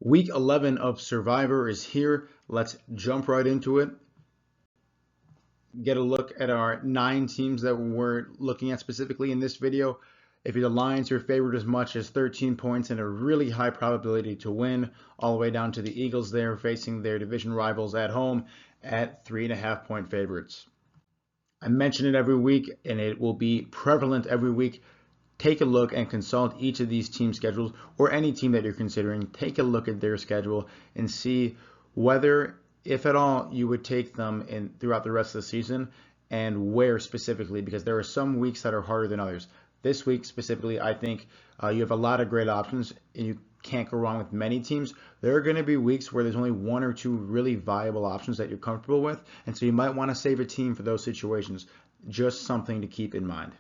Week 11 of Survivor is here. Let's jump right into it. Get a look at our 9 teams that we're looking at specifically in this video. If the Lions are favored as much as 13 points and a really high probability to win, all the way down to the Eagles there facing their division rivals at home at 3.5-point favorites. I mention it every week, and it will be prevalent every week. Take a look and consult each of these team schedules, or any team that you're considering. Take a look at their schedule and see whether, if at all, you would take them in throughout the rest of the season, and where specifically, because there are some weeks that are harder than others. This week specifically, I think you have a lot of great options, and you can't go wrong with many teams. There are going to be weeks where there's only one or two really viable options that you're comfortable with, and so you might want to save a team for those situations. Just something to keep in mind.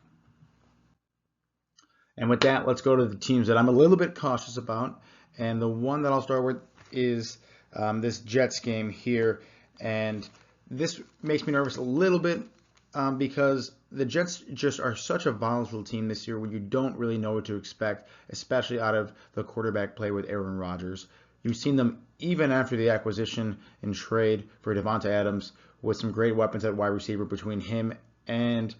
And with that, let's go to the teams that I'm a little bit cautious about. And the one that I'll start with is this Jets game here. And this makes me nervous a little bit because the Jets just are such a volatile team this year when you don't really know what to expect, especially out of the quarterback play with Aaron Rodgers. You've seen them even after the acquisition and trade for Devonta Adams with some great weapons at wide receiver between him and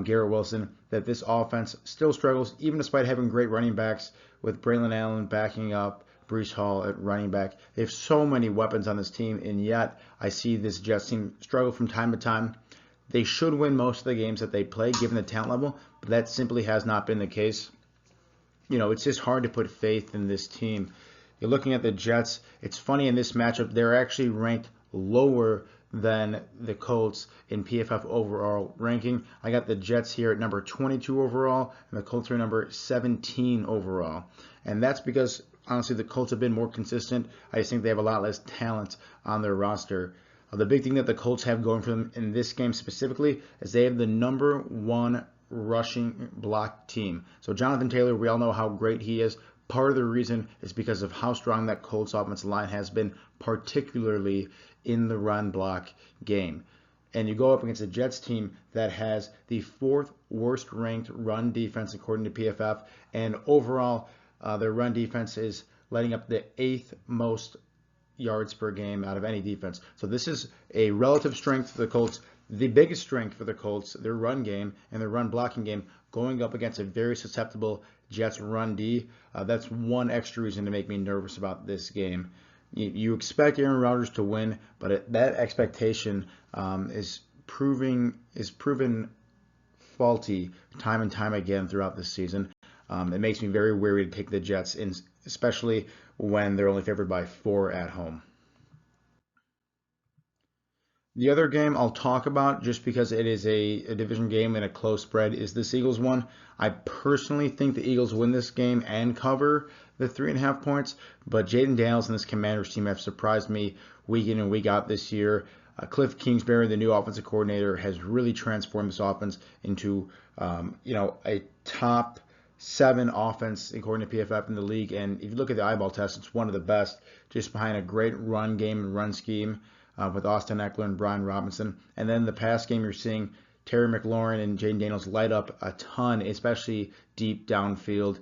Garrett Wilson, that this offense still struggles, even despite having great running backs with Braylon Allen backing up Breece Hall at running back. They have so many weapons on this team, and yet I see this Jets team struggle from time to time. They should win most of the games that they play, given the talent level, but that simply has not been the case. You know, it's just hard to put faith in this team. You're looking at the Jets. It's funny in this matchup, they're actually ranked lower than the Colts in PFF overall ranking. I got the Jets here at number 22 overall, and the Colts are number 17 overall. And that's because, honestly, the Colts have been more consistent. I just think they have a lot less talent on their roster. The big thing that the Colts have going for them in this game specifically is they have the number 1 rushing block team. So Jonathan Taylor, we all know how great he is. Part of the reason is because of how strong that Colts offensive line has been, particularly in the run block game. And you go up against a Jets team that has the 4th worst ranked run defense according to PFF, and overall their run defense is letting up the 8th most yards per game out of any defense. So this is a relative strength for the Colts. The biggest strength for the Colts, their run game and their run blocking game, going up against a very susceptible Jets run D. That's one extra reason to make me nervous about this game. You expect Aaron Rodgers to win, but that expectation is proven faulty time and time again throughout this season. It makes me very wary to pick the Jets, especially when they're only favored by 4 at home. The other game I'll talk about, just because it is a division game and a close spread, is this Eagles one. I personally think the Eagles win this game and cover the 3.5 points, but Jaden Daniels and this Commanders team have surprised me week in and week out this year. Cliff Kingsbury, the new offensive coordinator, has really transformed this offense into a top 7 offense according to PFF in the league. And if you look at the eyeball test, it's one of the best, just behind a great run game and run scheme with Austin Eckler and Brian Robinson. And then the pass game, you're seeing Terry McLaurin and Jaden Daniels light up a ton, especially deep downfield.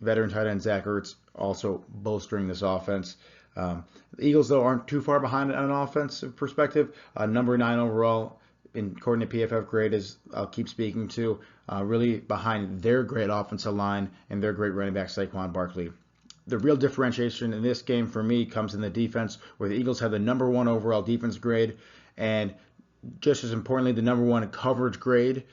Veteran tight end Zach Ertz also bolstering this offense. The Eagles, though, aren't too far behind on an offensive perspective. Number 9 overall, according to PFF grade, is I'll keep speaking to, really behind their great offensive line and their great running back Saquon Barkley. The real differentiation in this game for me comes in the defense, where the Eagles have the number 1 overall defense grade, and just as importantly, the number 1 coverage grade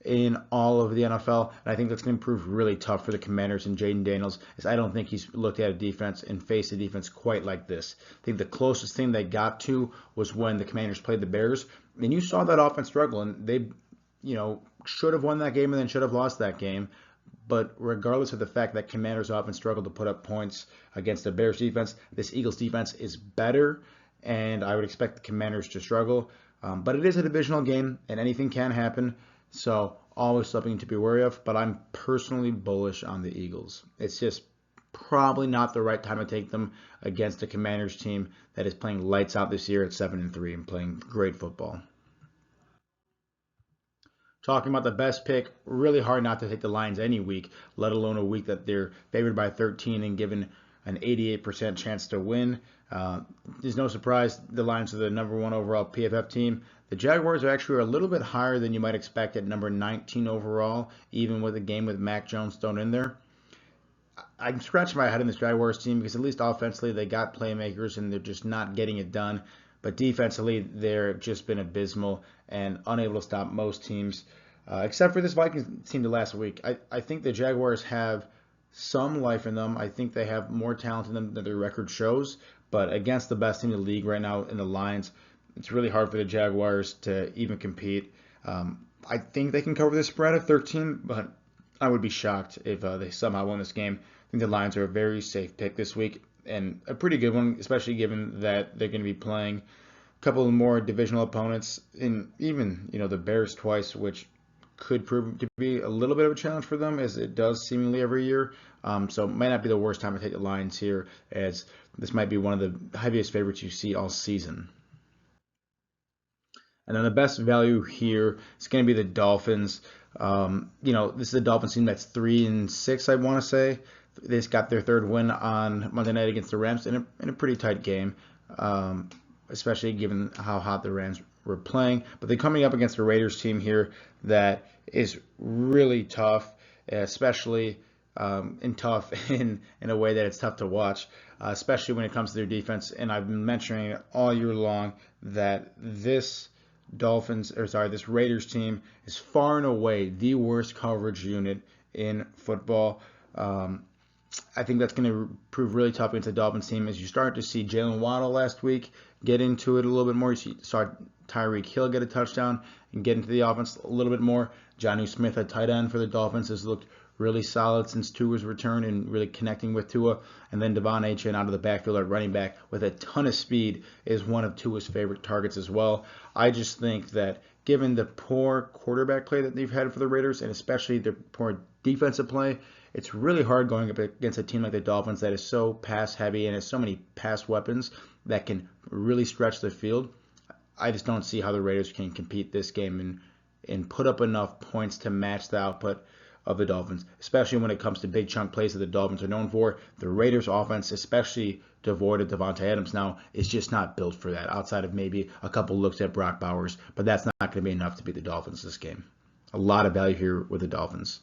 in all of the NFL. And I think that's going to prove really tough for the Commanders and Jaden Daniels, as I don't think he's looked at a defense and faced a defense quite like this. I think the closest thing they got to was when the Commanders played the Bears, and you saw that offense struggle, and they, should have won that game and then should have lost that game. But regardless of the fact that Commanders often struggled to put up points against the Bears defense, this Eagles defense is better, and I would expect the Commanders to struggle. But it is a divisional game, and anything can happen, so always something to be wary of. But I'm personally bullish on the Eagles. It's just probably not the right time to take them against a Commanders team that is playing lights out this year at 7-3 and playing great football. Talking about the best pick, really hard not to take the Lions any week, let alone a week that they're favored by 13 and given an 88% chance to win. There's no surprise the Lions are the number 1 overall PFF team. The Jaguars are actually a little bit higher than you might expect at number 19 overall, even with a game with Mac Jones thrown in there. I'm scratching my head in this Jaguars team because at least offensively they got playmakers and they're just not getting it done. But defensively, they've just been abysmal and unable to stop most teams, except for this Vikings team the last week. I think the Jaguars have some life in them. I think they have more talent in them than their record shows. But against the best team in the league right now in the Lions, it's really hard for the Jaguars to even compete. I think they can cover the spread of 13, but I would be shocked if they somehow win this game. I think the Lions are a very safe pick this week and a pretty good one, especially given that they're going to be playing a couple of more divisional opponents, and even the Bears twice, which could prove to be a little bit of a challenge for them, as it does seemingly every year. So it might not be the worst time to take the Lions here, as this might be one of the heaviest favorites you see all season. And then the best value here is going to be the Dolphins. This is a Dolphins team that's 3-6, I want to say. They just got their third win on Monday night against the Rams in a pretty tight game, especially given how hot the Rams were playing. But they're coming up against a Raiders team here that is really tough, especially tough in a way that it's tough to watch, especially when it comes to their defense. And I've been mentioning it all year long that this Raiders team is far and away the worst coverage unit in football. I think that's going to prove really tough against the Dolphins team as you start to see Jalen Waddle last week get into it a little bit more. You saw Tyreek Hill get a touchdown and get into the offense a little bit more. Jonnu Smith, a tight end for the Dolphins, has looked really solid since Tua's return and really connecting with Tua. And then Devon Achane out of the backfield at running back with a ton of speed is one of Tua's favorite targets as well. I just think that given the poor quarterback play that they've had for the Raiders, and especially their poor defensive play, it's really hard going up against a team like the Dolphins that is so pass heavy and has so many pass weapons that can really stretch the field. I just don't see how the Raiders can compete this game and put up enough points to match the output of the Dolphins, especially when it comes to big chunk plays that the Dolphins are known for. The Raiders offense, especially devoid of Devontae Adams now, is just not built for that, outside of maybe a couple looks at Brock Bowers, but that's not going to be enough to beat the Dolphins this game. A lot of value here with the Dolphins.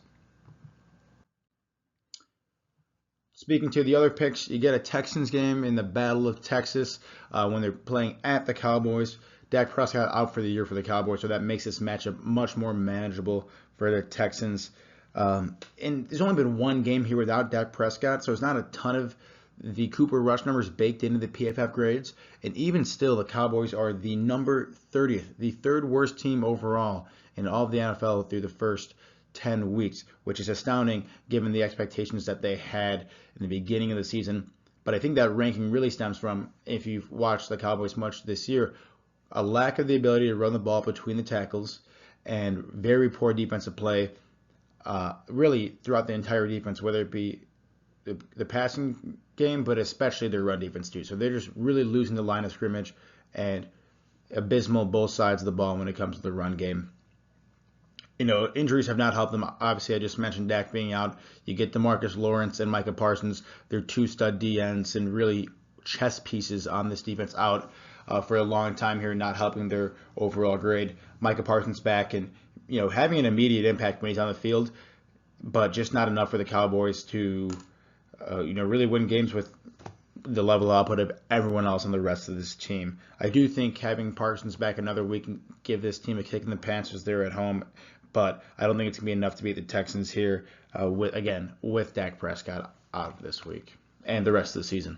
Speaking to the other picks, you get a Texans game in the Battle of Texas when they're playing at the Cowboys. Dak Prescott out for the year for the Cowboys, so that makes this matchup much more manageable for the Texans. And there's only been one game here without Dak Prescott, so it's not a ton of the Cooper Rush numbers baked into the PFF grades. And even still, the Cowboys are the number 30th, the third worst team overall in all of the NFL through the first 10 weeks, which is astounding given the expectations that they had in the beginning of the season. But I think that ranking really stems from, if you've watched the Cowboys much this year, a lack of the ability to run the ball between the tackles and very poor defensive play really throughout the entire defense, whether it be the passing game, but especially their run defense too. So they're just really losing the line of scrimmage and abysmal both sides of the ball when it comes to the run game. Injuries have not helped them. Obviously, I just mentioned Dak being out. You get DeMarcus Lawrence and Micah Parsons. They're two stud DNs and really chess pieces on this defense out for a long time here, not helping their overall grade. Micah Parsons back and having an immediate impact when he's on the field, but just not enough for the Cowboys to really win games with the level of output of everyone else on the rest of this team. I do think having Parsons back another week can give this team a kick in the pants as they're at home, but I don't think it's going to be enough to beat the Texans here, with Dak Prescott out this week and the rest of the season.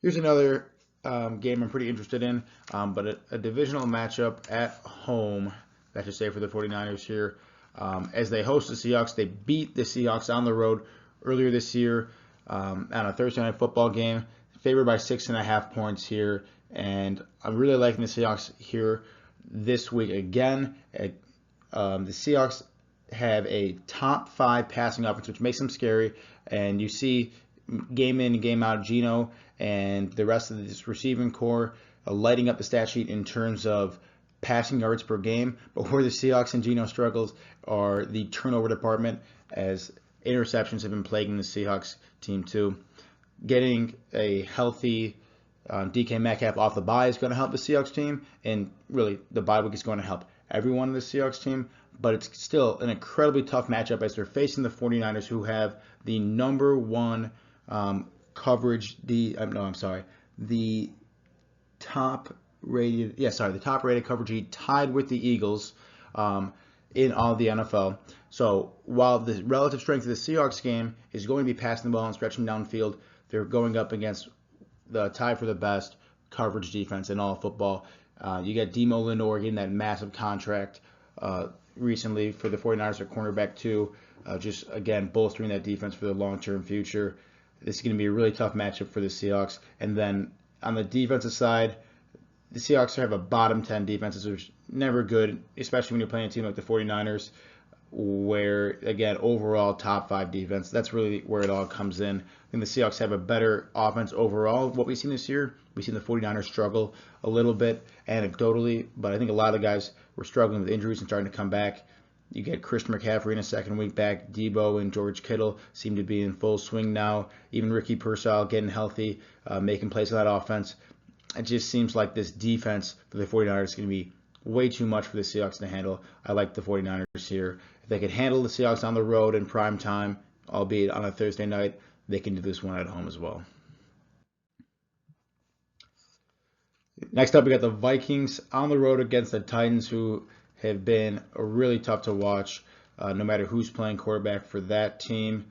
Here's another game I'm pretty interested in, but a divisional matchup at home, I should say, for the 49ers here. As they host the Seahawks, they beat the Seahawks on the road earlier this year on a Thursday night football game, favored by 6.5 points here, and I'm really liking the Seahawks here this week again. The Seahawks have a top 5 passing offense, which makes them scary, and you see game in and game out Geno and the rest of this receiving core lighting up the stat sheet in terms of passing yards per game. But where the Seahawks and Geno struggles are the turnover department, as interceptions have been plaguing the Seahawks team too. Getting a healthy DK Metcalf off the bye is going to help the Seahawks team, and really the bye week is going to help everyone in the Seahawks team, but it's still an incredibly tough matchup as they're facing the 49ers, who have the number one coverage, the top rated coverage, tied with the Eagles in all the NFL. So while the relative strength of the Seahawks game is going to be passing the ball and stretching downfield, they're going up against the tie for the best coverage defense in all of football. You got Demo Lenore getting that massive contract recently for the 49ers at cornerback too. Just, again, bolstering that defense for the long-term future. This is going to be a really tough matchup for the Seahawks. And then on the defensive side, the Seahawks have a bottom 10 defense, which is never good, especially when you're playing a team like the 49ers, where, again, overall top 5 defense. That's really where it all comes in. I think the Seahawks have a better offense overall. What we've seen this year, we've seen the 49ers struggle a little bit anecdotally, but I think a lot of the guys were struggling with injuries and starting to come back. You get Christian McCaffrey in a second week back. Debo and George Kittle seem to be in full swing now. Even Ricky Pearsall getting healthy, making plays on that offense. It just seems like this defense for the 49ers is going to be way too much for the Seahawks to handle. I like the 49ers here. If they could handle the Seahawks on the road in prime time, albeit on a Thursday night, they can do this one at home as well. Next up, we got the Vikings on the road against the Titans, who have been really tough to watch, no matter who's playing quarterback for that team.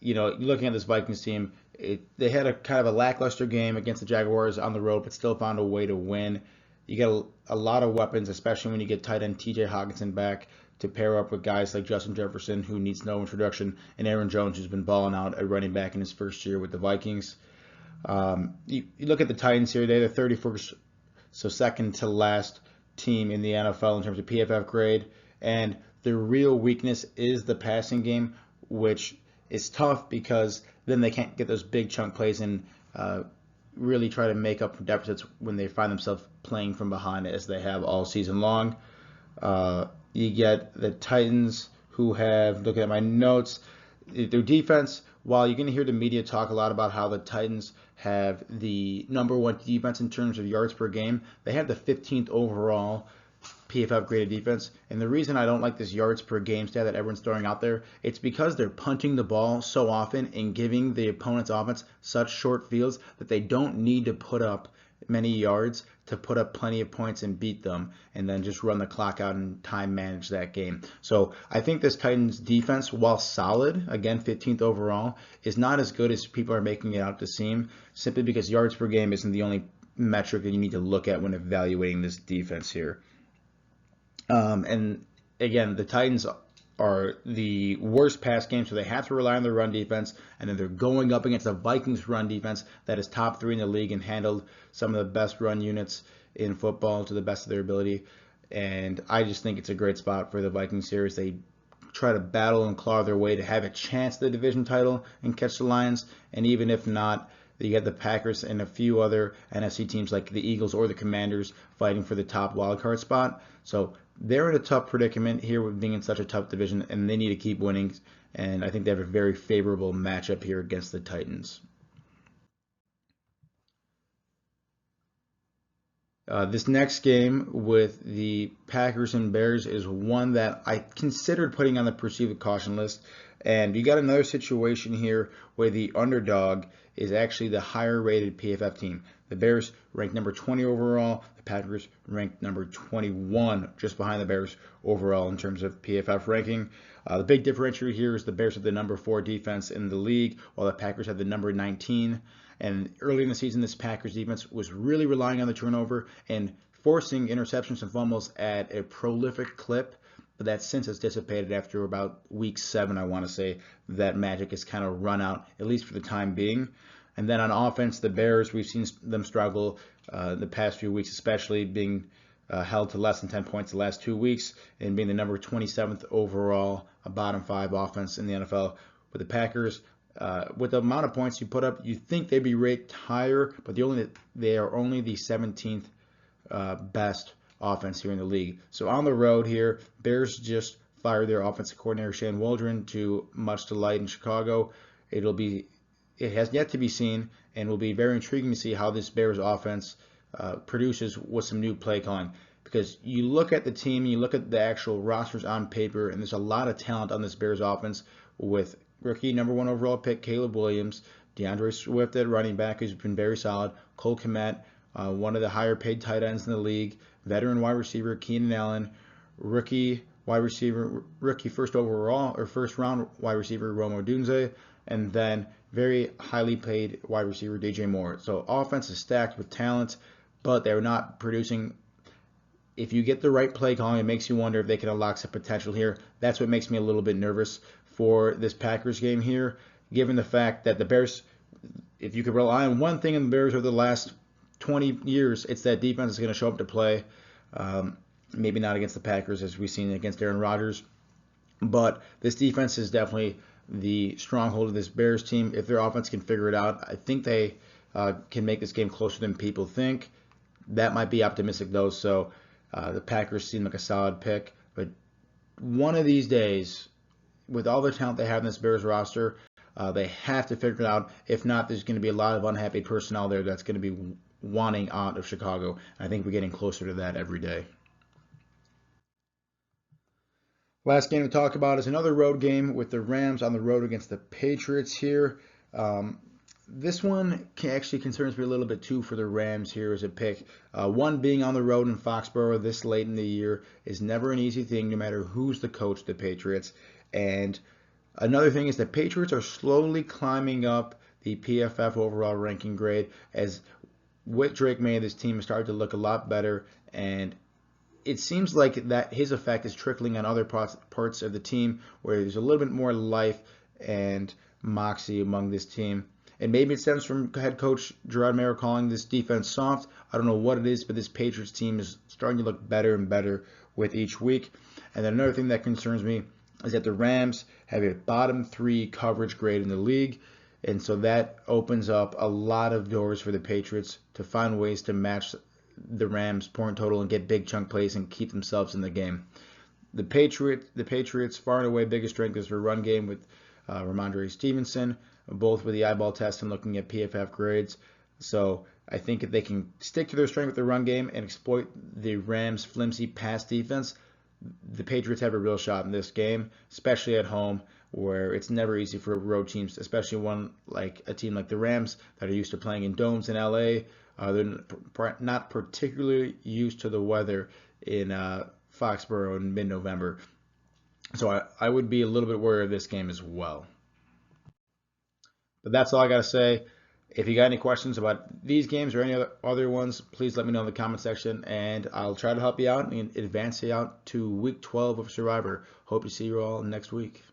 You know, looking at this Vikings team, they had a kind of a lackluster game against the Jaguars on the road, but still found a way to win. You get a lot of weapons, especially when you get tight end TJ Hawkinson back to pair up with guys like Justin Jefferson, who needs no introduction, and Aaron Jones, who's been balling out at running back in his first year with the Vikings. You look at the Titans here, they're the 31st, so second to last team in the NFL in terms of PFF grade, and their real weakness is the passing game, which is tough because then they can't get those big chunk plays and really try to make up for deficits when they find themselves playing from behind, as they have all season long. You get the Titans, who have, looking at my notes, their defense, while you're going to hear the media talk a lot about how the Titans have the number one defense in terms of yards per game, they have the 15th overall PFF graded defense. And the reason I don't like this yards per game stat that everyone's throwing out there, it's because they're punting the ball so often and giving the opponent's offense such short fields that they don't need to put up many yards to put up plenty of points and beat them, and then just run the clock out and time manage that game. So I think this Titans defense, while solid, again 15th overall, is not as good as people are making it out to seem, simply because yards per game isn't the only metric that you need to look at when evaluating this defense here. And again, the Titans are the worst pass game, so they have to rely on their run defense, and then they're going up against the Vikings run defense that is top 3 in the league and handled some of the best run units in football to the best of their ability. And I just think it's a great spot for the Vikings here as they try to battle and claw their way to have a chance at the division title and catch the Lions. And even if not, you get the Packers and a few other NFC teams like the Eagles or the Commanders fighting for the top wildcard spot. So they're in a tough predicament here with being in such a tough division, and they need to keep winning. And I think they have a very favorable matchup here against the Titans. This next game with the Packers and Bears is one that I considered putting on the proceed with caution list. And you got another situation here where the underdog is actually the higher rated PFF team. The Bears ranked number 20 overall. The Packers ranked number 21, just behind the Bears overall in terms of PFF ranking. The big differentiator here is the Bears have the number 4 defense in the league, while the Packers have the number 19. And early in the season, this Packers defense was really relying on the turnover and forcing interceptions and fumbles at a prolific clip. But that since has dissipated after about week 7, I want to say. That magic has kind of run out, at least for the time being. And then on offense, the Bears, we've seen them struggle the past few weeks, especially being held to less than 10 points the last 2 weeks and being the number 27th overall, a bottom 5 offense in the NFL. With the Packers, with the amount of points you put up, you think they'd be ranked higher, but they are only the 17th best offense here in the league. So on the road here, Bears just fired their offensive coordinator Shane Waldron to much delight in Chicago. It has yet to be seen, and will be very intriguing to see how this Bears offense produces with some new play calling. Because you look at the team, you look at the actual rosters on paper, and there's a lot of talent on this Bears offense with rookie number 1 overall pick Caleb Williams, DeAndre Swift at running back, who's been very solid, Cole Kmet, one of the higher paid tight ends in the league, veteran wide receiver Keenan Allen, rookie first overall or first round wide receiver Rome Odunze, and then very highly paid wide receiver DJ Moore. So offense is stacked with talent, but they're not producing. If you get the right play calling, it makes you wonder if they can unlock some potential here. That's what makes me a little bit nervous for this Packers game here, given the fact that the Bears, if you could rely on one thing in the Bears over the last 20 years, it's that defense is going to show up to play. Maybe not against the Packers as we've seen against Aaron Rodgers, but this defense is definitely the stronghold of this Bears team. If their offense can figure it out, I think they can make this game closer than people think. That might be optimistic though, so the Packers seem like a solid pick. But one of these days, with all the talent they have in this Bears roster, they have to figure it out. If not, there's going to be a lot of unhappy personnel there that's going to be wanting out of Chicago. I think we're getting closer to that every day. Last game to talk about is another road game with the Rams on the road against the Patriots here. This one actually concerns me a little bit too for the Rams here as a pick. One, being on the road in Foxborough this late in the year is never an easy thing, no matter who's the coach of the Patriots. And another thing is the Patriots are slowly climbing up the PFF overall ranking grade as with Drake May, this team has started to look a lot better, and it seems like that his effect is trickling on other parts of the team where there's a little bit more life and moxie among this team. And maybe it stems from head coach Gerard Mayo calling this defense soft. I don't know what it is, but this Patriots team is starting to look better and better with each week. And then another thing that concerns me is that the Rams have a bottom 3 coverage grade in the league. And so that opens up a lot of doors for the Patriots to find ways to match the Rams' point total and get big chunk plays and keep themselves in the game. The Patriots far and away biggest strength is their run game with Ramondre Stevenson, both with the eyeball test and looking at PFF grades. So I think if they can stick to their strength with the run game and exploit the Rams' flimsy pass defense, the Patriots have a real shot in this game, especially at home, where it's never easy for road teams, especially one like a team like the Rams that are used to playing in domes in LA. They're not particularly used to the weather in Foxborough in mid-November. So I would be a little bit worried of this game as well. But that's all I got to say. If you got any questions about these games or any other ones, please let me know in the comment section, and I'll try to help you out and advance you out to Week 12 of Survivor. Hope to see you all next week.